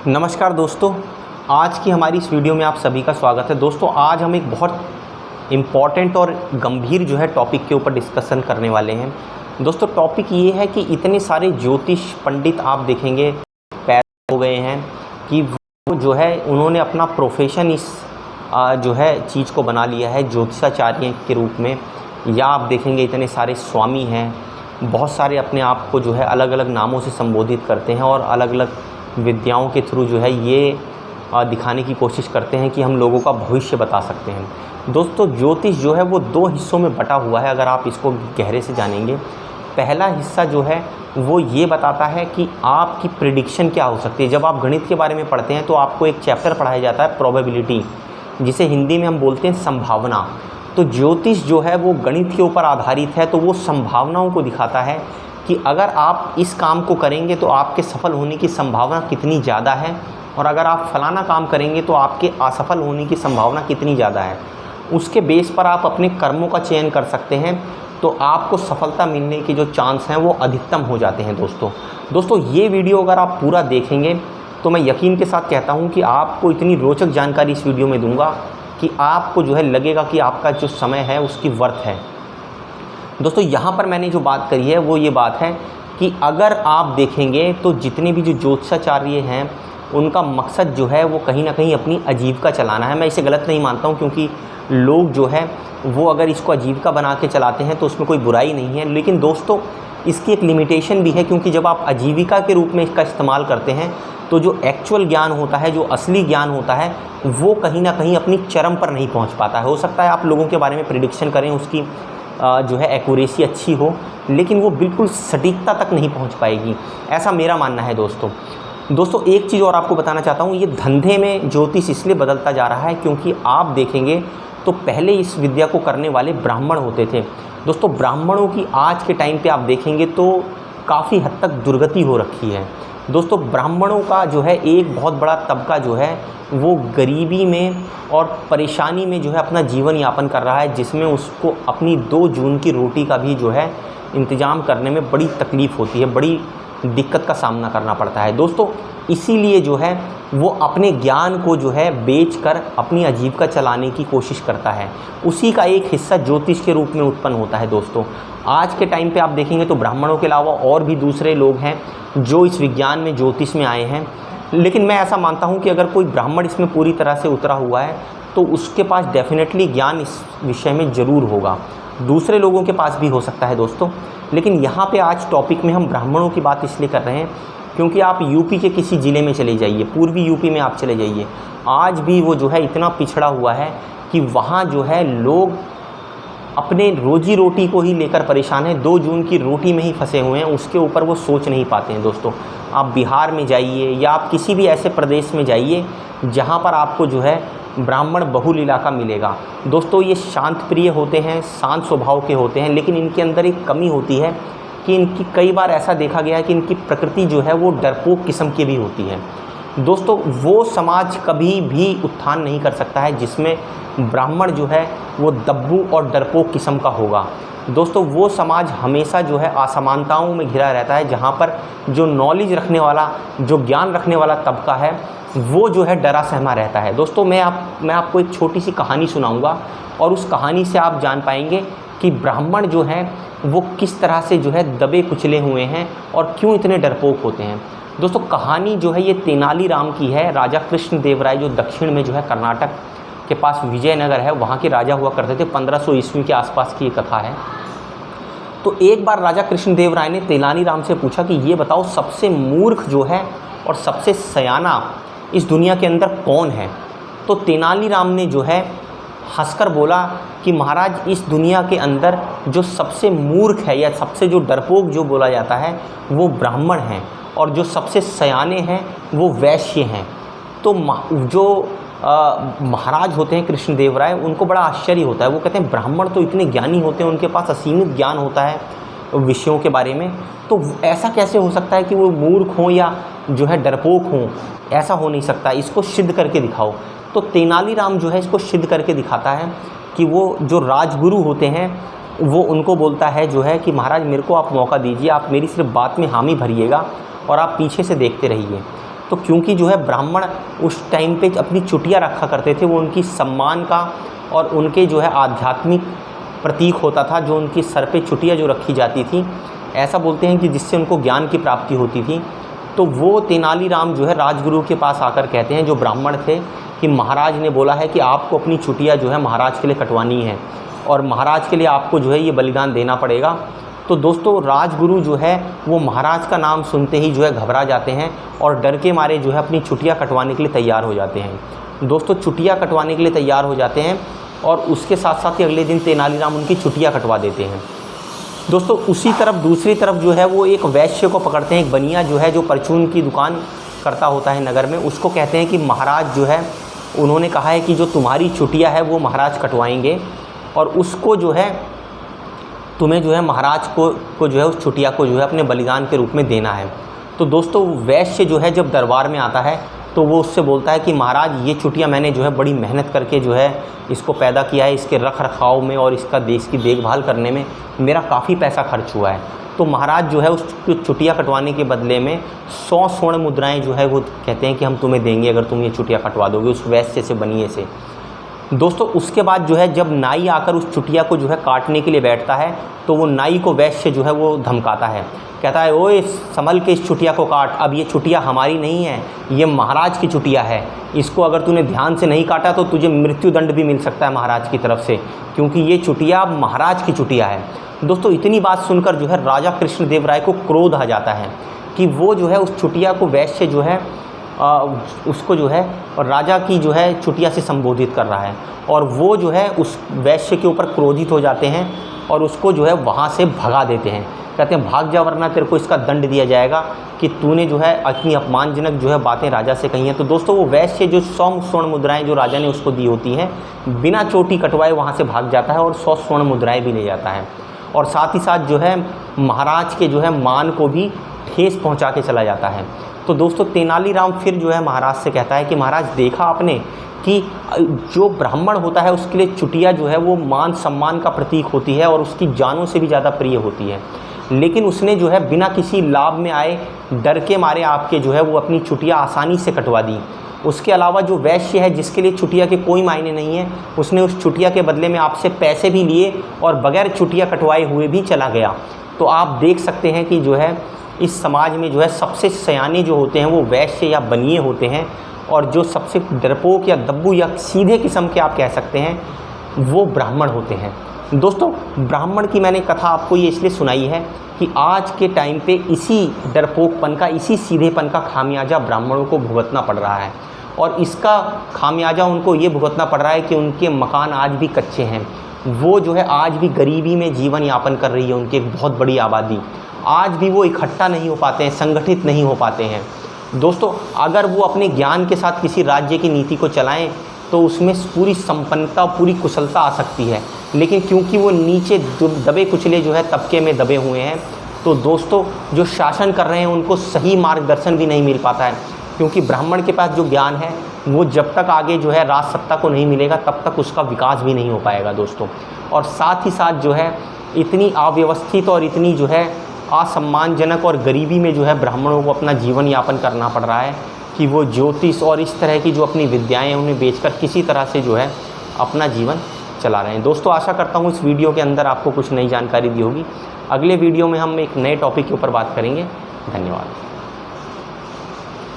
नमस्कार दोस्तों, आज की हमारी इस वीडियो में आप सभी का स्वागत है। दोस्तों आज हम एक बहुत इम्पॉर्टेंट और गंभीर टॉपिक के ऊपर डिस्कशन करने वाले हैं। दोस्तों टॉपिक ये है कि इतने सारे ज्योतिष पंडित आप देखेंगे पैदा हो गए हैं कि वो उन्होंने अपना प्रोफेशन इस चीज़ को बना लिया है ज्योतिषाचार्य के रूप में। या आप देखेंगे इतने सारे स्वामी हैं, बहुत सारे अपने आप को अलग अलग नामों से संबोधित करते हैं और अलग अलग विद्याओं के थ्रू ये दिखाने की कोशिश करते हैं कि हम लोगों का भविष्य बता सकते हैं। दोस्तों ज्योतिष वो दो हिस्सों में बटा हुआ है। अगर आप इसको गहरे से जानेंगे, पहला हिस्सा वो ये बताता है कि आपकी प्रिडिक्शन क्या हो सकती है। जब आप गणित के बारे में पढ़ते हैं तो आपको एक चैप्टर पढ़ाया जाता है प्रोबेबिलिटी, जिसे हिंदी में हम बोलते हैं संभावना। तो ज्योतिष वो गणित के ऊपर आधारित है, तो वो संभावनाओं को दिखाता है कि अगर आप इस काम को करेंगे तो आपके सफल होने की संभावना कितनी ज़्यादा है, और अगर आप फलाना काम करेंगे तो आपके असफल होने की संभावना कितनी ज़्यादा है। उसके बेस पर आप अपने कर्मों का चयन कर सकते हैं, तो आपको सफलता मिलने के जो चांस हैं वो अधिकतम हो जाते हैं। दोस्तों ये वीडियो अगर आप पूरा देखेंगे तो मैं यकीन के साथ कहता हूँ कि आपको इतनी रोचक जानकारी इस वीडियो में दूंगा कि आपको लगेगा कि आपका जो समय है उसकी वर्थ है। दोस्तों यहाँ पर मैंने जो बात करी है वो ये बात है कि अगर आप देखेंगे तो जितने भी जो ज्योतिषाचार्य हैं उनका मकसद वो कहीं ना कहीं अपनी आजीविका चलाना है। मैं इसे गलत नहीं मानता हूँ, क्योंकि लोग वो अगर इसको आजीविका बना के चलाते हैं तो उसमें कोई बुराई नहीं है। लेकिन दोस्तों इसकी एक लिमिटेशन भी है, क्योंकि जब आप आजीविका के रूप में इसका इस्तेमाल करते हैं तो जो एक्चुअल ज्ञान होता है, जो असली ज्ञान होता है, वो कहीं ना कहीं अपनी चरम पर नहीं पहुँच पाता है। हो सकता है आप लोगों के बारे में प्रिडिक्शन करें, उसकी एक्यूरेसी अच्छी हो, लेकिन वो बिल्कुल सटीकता तक नहीं पहुंच पाएगी, ऐसा मेरा मानना है। दोस्तों एक चीज़ और आपको बताना चाहता हूँ, ये धंधे में ज्योतिष इसलिए बदलता जा रहा है क्योंकि आप देखेंगे तो पहले इस विद्या को करने वाले ब्राह्मण होते थे। दोस्तों ब्राह्मणों की आज के टाइम पे आप देखेंगे तो काफ़ी हद तक दुर्गति हो रखी है। दोस्तों ब्राह्मणों का एक बहुत बड़ा तबका वो गरीबी में और परेशानी में अपना जीवन यापन कर रहा है, जिसमें उसको अपनी 2 जून की रोटी का भी इंतज़ाम करने में बड़ी तकलीफ़ होती है, बड़ी दिक्कत का सामना करना पड़ता है। दोस्तों इसीलिए वो अपने ज्ञान को बेचकर अपनी आजीविका चलाने की कोशिश करता है। उसी का एक हिस्सा ज्योतिष के रूप में उत्पन्न होता है। दोस्तों आज के टाइम पे आप देखेंगे तो ब्राह्मणों के अलावा और भी दूसरे लोग हैं जो इस विज्ञान में ज्योतिष में आए हैं। लेकिन मैं ऐसा मानता हूं कि अगर कोई ब्राह्मण इसमें पूरी तरह से उतरा हुआ है तो उसके पास डेफिनेटली ज्ञान इस विषय में ज़रूर होगा। दूसरे लोगों के पास भी हो सकता है दोस्तों, लेकिन यहाँ पे आज टॉपिक में हम ब्राह्मणों की बात इसलिए कर रहे हैं क्योंकि आप यूपी के किसी ज़िले में चले जाइए, पूर्वी यूपी में आप चले जाइए, आज भी वो इतना पिछड़ा हुआ है कि वहाँ लोग अपने रोजी रोटी को ही लेकर परेशान हैं, 2 जून की रोटी में ही फंसे हुए हैं, उसके ऊपर वो सोच नहीं पाते हैं। दोस्तों आप बिहार में जाइए या आप किसी भी ऐसे प्रदेश में जाइए जहाँ पर आपको ब्राह्मण बहुल इलाका मिलेगा। दोस्तों ये शांत प्रिय होते हैं, शांत स्वभाव के होते हैं, लेकिन इनके अंदर एक कमी होती है कि इनकी कई बार ऐसा देखा गया है कि इनकी प्रकृति वो डरपोक किस्म की भी होती है। दोस्तों वो समाज कभी भी उत्थान नहीं कर सकता है जिसमें ब्राह्मण वो दब्बू और डरपोक किस्म का होगा। दोस्तों वो समाज हमेशा असमानताओं में घिरा रहता है, जहाँ पर जो नॉलेज रखने वाला, जो ज्ञान रखने वाला तबका है वो डरा सहमा रहता है। दोस्तों मैं आपको एक छोटी सी कहानी सुनाऊंगा और उस कहानी से आप जान पाएंगे कि ब्राह्मण वो किस तरह से दबे कुचले हुए हैं और क्यों इतने डरपोक होते हैं। दोस्तों कहानी ये तेनालीराम की है। राजा कृष्णदेवराय जो दक्षिण में कर्नाटक के पास विजयनगर है, वहाँ के राजा हुआ करते थे। 1500 ईस्वी के आसपास की ये कथा है। तो एक बार राजा कृष्णदेवराय ने तेनालीराम से पूछा कि ये बताओ सबसे मूर्ख और सबसे सयाना इस दुनिया के अंदर कौन है। तो तेनालीराम ने हंसकर बोला कि महाराज इस दुनिया के अंदर जो सबसे मूर्ख है या सबसे जो डरपोक बोला जाता है वो ब्राह्मण हैं, और जो सबसे सयाने हैं वो वैश्य हैं। तो जो महाराज होते हैं कृष्णदेवराय, उनको बड़ा आश्चर्य होता है। वो कहते हैं ब्राह्मण तो इतने ज्ञानी होते हैं, उनके पास असीमित ज्ञान होता है विषयों के बारे में, तो ऐसा कैसे हो सकता है कि वो मूर्ख हों या डरपोक हों। ऐसा हो नहीं सकता, इसको सिद्ध करके दिखाओ। तो तेनालीराम इसको सिद्ध करके दिखाता है कि वो जो राजगुरु होते हैं वो उनको बोलता है कि महाराज मेरे को आप मौका दीजिए, आप मेरी सिर्फ बात में हामी भरिएगा और आप पीछे से देखते रहिए। तो क्योंकि जो है ब्राह्मण उस टाइम पे अपनी चुटिया रखा करते थे, वो उनकी सम्मान का और उनके जो है आध्यात्मिक प्रतीक होता था, जो उनकी सर पे चुटिया जो रखी जाती थी, ऐसा बोलते हैं कि जिससे उनको ज्ञान की प्राप्ति होती थी। तो वो तेनालीराम जो है राजगुरु के पास आकर कहते हैं, जो ब्राह्मण थे, कि महाराज ने बोला है कि आपको अपनी चुटिया जो है महाराज के लिए कटवानी है और महाराज के लिए आपको जो है ये बलिदान देना पड़ेगा। तो दोस्तों राजगुरु जो है वो महाराज का नाम सुनते ही जो है घबरा जाते हैं और डर के मारे जो है अपनी चुटिया कटवाने के लिए तैयार हो जाते हैं। दोस्तों चुटिया कटवाने के लिए तैयार हो जाते हैं और उसके साथ साथ ही अगले दिन तेनालीराम उनकी चुटिया कटवा देते हैं। दोस्तों उसी तरफ दूसरी तरफ जो है वो एक वैश्य को पकड़ते हैं, एक बनिया जो है जो परचून की दुकान करता होता है नगर में। उसको कहते हैं कि महाराज जो है उन्होंने कहा है कि जो तुम्हारी चुटिया है वो महाराज कटवाएंगे और उसको जो है तुम्हें जो है महाराज को जो है उस चुटिया को जो है अपने बलिदान के रूप में देना है। तो दोस्तों वैश्य जो है जब दरबार में आता है तो वो उससे बोलता है कि महाराज ये चुटिया मैंने जो है बड़ी मेहनत करके जो है इसको पैदा किया है, इसके रख रखाव में और इसका देश की देखभाल करने में मेरा काफ़ी पैसा खर्च हुआ है। तो महाराज जो है उस चुटिया कटवाने के बदले में 100 स्वर्ण मुद्राएं जो है वो कहते हैं कि हम तुम्हें देंगे अगर तुम ये चुटिया कटवा दोगे उस वैश्य से बनिए से। दोस्तों उसके बाद जो है जब नाई आकर उस चुटिया को जो है काटने के लिए बैठता है तो वो नाई को वैश्य जो है वो धमकाता है, कहता है ओए संभल के इस चुटिया को काट, अब ये चुटिया हमारी नहीं है, ये महाराज की चुटिया है, इसको अगर तूने ध्यान से नहीं काटा तो तुझे मृत्युदंड भी मिल सकता है महाराज की तरफ से, क्योंकि ये चुटिया महाराज की चुटिया है। दोस्तों इतनी बात सुनकर जो है राजा कृष्णदेव राय को क्रोध आ जाता है कि वो जो है उस चुटिया को वैश्य जो है उसको जो है और राजा की जो है चुटिया से संबोधित कर रहा है और वो जो है उस वैश्य के ऊपर क्रोधित हो जाते हैं और उसको जो है वहाँ से भगा देते हैं। कहते हैं भाग जा वरना तेरे को इसका दंड दिया जाएगा कि तूने जो है इतनी अपमानजनक जो है बातें राजा से कही हैं। तो दोस्तों वो वैश्य जो 100 स्वर्ण मुद्राएं जो राजा ने उसको दी होती हैं बिना चोटी कटवाए वहाँ से भाग जाता है और 100 स्वर्ण मुद्राएं भी ले जाता है और साथ ही साथ जो है महाराज के जो है मान को भी ठेस पहुँचा के चला जाता है। तो दोस्तों तेनालीराम फिर जो है महाराज से कहता है कि महाराज देखा आपने कि जो ब्राह्मण होता है उसके लिए चुटिया जो है वो मान सम्मान का प्रतीक होती है और उसकी जानों से भी ज़्यादा प्रिय होती है, लेकिन उसने जो है बिना किसी लाभ में आए डर के मारे आपके जो है वो अपनी चुटिया आसानी से कटवा दी। उसके अलावा जो वैश्य है जिसके लिए चुटिया के कोई मायने नहीं है, उसने उस चुटिया के बदले में आपसे पैसे भी लिए और बगैर चुटिया कटवाए हुए भी चला गया। तो आप देख सकते हैं कि जो है इस समाज में जो है सबसे सयाने जो होते हैं वो वैश्य या बनिए होते हैं और जो सबसे डरपोक या दब्बू या सीधे किस्म के आप कह सकते हैं वो ब्राह्मण होते हैं। दोस्तों ब्राह्मण की मैंने कथा आपको ये इसलिए सुनाई है कि आज के टाइम पे इसी डरपोकपन का, इसी सीधेपन का खामियाजा ब्राह्मणों को भुगतना पड़ रहा है और इसका खामियाजा उनको ये भुगतना पड़ रहा है कि उनके मकान आज भी कच्चे हैं। वो जो है आज भी गरीबी में जीवन यापन कर रही है, उनकी एक बहुत बड़ी आबादी। आज भी वो इकट्ठा नहीं हो पाते हैं, संगठित नहीं हो पाते हैं। दोस्तों अगर वो अपने ज्ञान के साथ किसी राज्य की नीति को चलाएं तो उसमें पूरी संपन्नता, पूरी कुशलता आ सकती है, लेकिन क्योंकि वो नीचे दबे कुचले जो है तबके में दबे हुए हैं, तो दोस्तों जो शासन कर रहे हैं उनको सही मार्गदर्शन भी नहीं मिल पाता है, क्योंकि ब्राह्मण के पास जो ज्ञान है वो जब तक आगे जो है राज सत्ता को नहीं मिलेगा तब तक उसका विकास भी नहीं हो पाएगा दोस्तों। और साथ ही साथ जो है इतनी अव्यवस्थित और इतनी जो है असम्मानजनक और गरीबी में जो है ब्राह्मणों को अपना जीवन यापन करना पड़ रहा है कि वो ज्योतिष और इस तरह की जो अपनी विद्याएं हैं उन्हें बेचकर किसी तरह से जो है अपना जीवन चला रहे हैं। दोस्तों आशा करता हूँ इस वीडियो के अंदर आपको कुछ नई जानकारी दी होगी। अगले वीडियो में हम एक नए टॉपिक के ऊपर बात करेंगे। धन्यवाद।